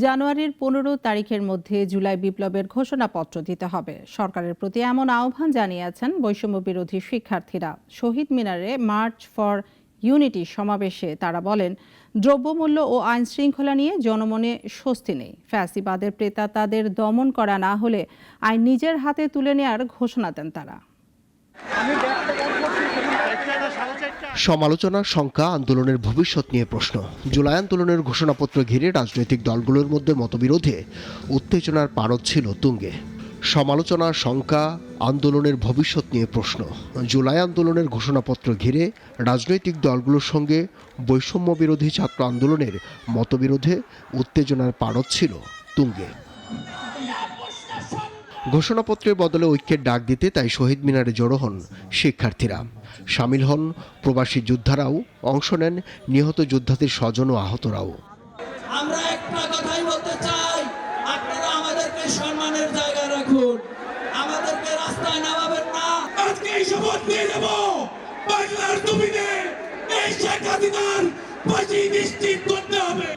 জানুয়ারির 15 তারিখের মধ্যে জুলাই বিপ্লবের ঘোষণাপত্র দিতে হবে। সরকারের প্রতি এমন আহ্বান জানিয়েছেন বৈষম্য বিরোধী শিক্ষার্থীরা। শহীদ মিনারে মার্চ ফর ইউনিটি সমাবেশে তারা বলেন, দ্রব্যমূল্য ও আইন শৃঙ্খলা নিয়ে জনমনে স্বস্তি নেই। ফ্যাসিবাদের প্রেতাত্মাদের দমন করা না হলে আইন নিজের হাতে তুলে নেওয়ার ঘোষণা দেন তারা। সমালোচনা, শঙ্কা, আন্দোলনের ভবিষ্যৎ নিয়ে প্রশ্ন। জুলাই আন্দোলনের ঘোষণাপত্র ঘিরে রাজনৈতিক দলগুলোর মধ্যে মতবিরোধে উত্তেজনার পারদ ছিল তুঙ্গে। সমালোচনা, শঙ্কা, আন্দোলনের ভবিষ্যৎ নিয়ে প্রশ্ন। জুলাই আন্দোলনের ঘোষণাপত্র ঘিরে রাজনৈতিক দলগুলোর সঙ্গে বৈষম্য বিরোধী ছাত্র আন্দোলনের মতবিরোধে উত্তেজনার পারদ ছিল তুঙ্গে। ঘোষণাপত্রের বদলে ঐক্যের ডাক দিতে তাই শহীদ মিনারে জড়ো হন শিক্ষার্থীরা। সামিল হন প্রবাসী যোদ্ধারাও, অংশ নেন নিহত যোদ্ধাদের স্বজন ও আহতরাও। আমরা একটা কথাই বলতে চাই, আপনারা আমাদেরকে সম্মানের জায়গায় রাখুন, আমাদেরকে রাস্তায় নামাবেন না। আজকে এই শপথ নিয়ে যাব, বাংলার জমিনে এই শেখ হাসিনার ফাঁসি নিশ্চিত করতে হবে।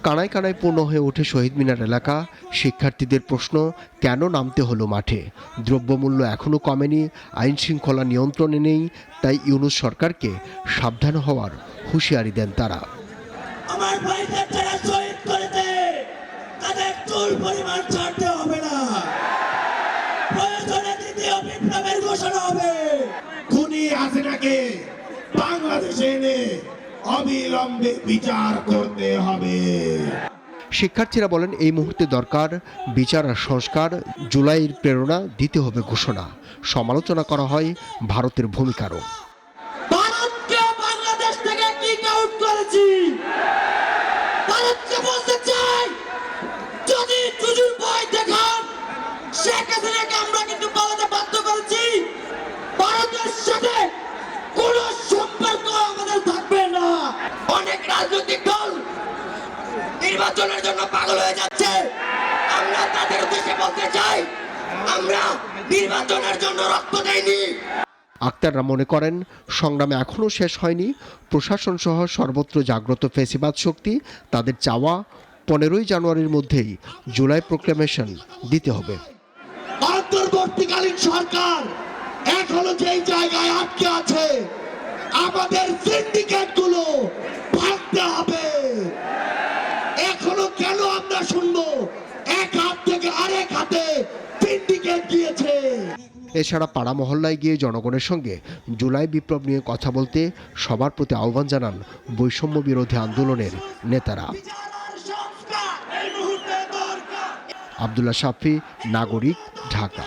কানায় কানায় পূর্ণ হয়ে ওঠে শহীদ মিনার এলাকা। শিক্ষার্থীদের প্রশ্ন, কেন নামতে হলো মাঠে? দ্রব্যমূল্য এখনও কমেনি, আইন শৃঙ্খলা নিয়ন্ত্রণে নেই, তাই ইউনূস সরকারকে সাবধান হওয়ার হুঁশিয়ারি দেন তারা। আমার ভাইদের যারা শহীদ করেছে তাদের চুল পরিমাণ ছাড়তে হবে না, প্রয়োজনে দ্বিতীয় বিপ্লবের ঘোষণা হবে। খুনি হাসিনাকে বাংলাদেশে এনে অবিলম্বে বিচার করতে হবে। শিক্ষার্থীরা বলেন, এই মুহূর্তে দরকার বিচার আর সংস্কার। জুলাইয়ের প্রেরণা দিতে হবে ঘোষণা। সমালোচনা করা হয় ভারতের ভূমিকারও। ভারতকে বাংলাদেশ থেকে কিক আউট করেছি। ভারতকে বলতে চাই, যদি জুজুর ভয় দেখান, শেখ হাসিনাকে আমরা কিন্তু বলতে বাধ্য করেছি, ভারতের সাথে কোনো সম্পর্ক আমাদের থাকবে না। অনেক রাজনৈতিক দল নির্বাচনের জন্য পাগল হয়ে যাচ্ছে। আমরা তাদের উদ্দেশ্যে বলতে চাই, আমরা নির্বাচনের জন্য রক্ত দেইনি। আক্তাররা মনে করেন, সংগ্রামে এখনও শেষ হয়নি। প্রশাসন সহ সর্বত্র জাগ্রত ফ্যাসিবাদ শক্তি, তাদের চাওয়া 15 জানুয়ারির মধ্যেই জুলাই প্রোক্লেমেশন দিতে হবে। অন্তর্বর্তীকালীন সরকার এখনো যেই জায়গায় আটকে আছে, আমাদের সিন্ডিকেট গুলো ভাঙতে হবে। এখনো কেন আমরা শুনবো এক হাত থেকে আরেক হাতে সিন্ডিকেট গিয়েছে? এছাড়া পাড়া মহল্লায় গিয়ে জনগণের সঙ্গে জুলাই বিপ্লব নিয়ে কথা বলতে সবার প্রতি আহ্বান জানান বৈষম্য বিরোধী আন্দোলনের নেতারা। আব্দুল্লাহ শাফি, নাগরিক, ঢাকা।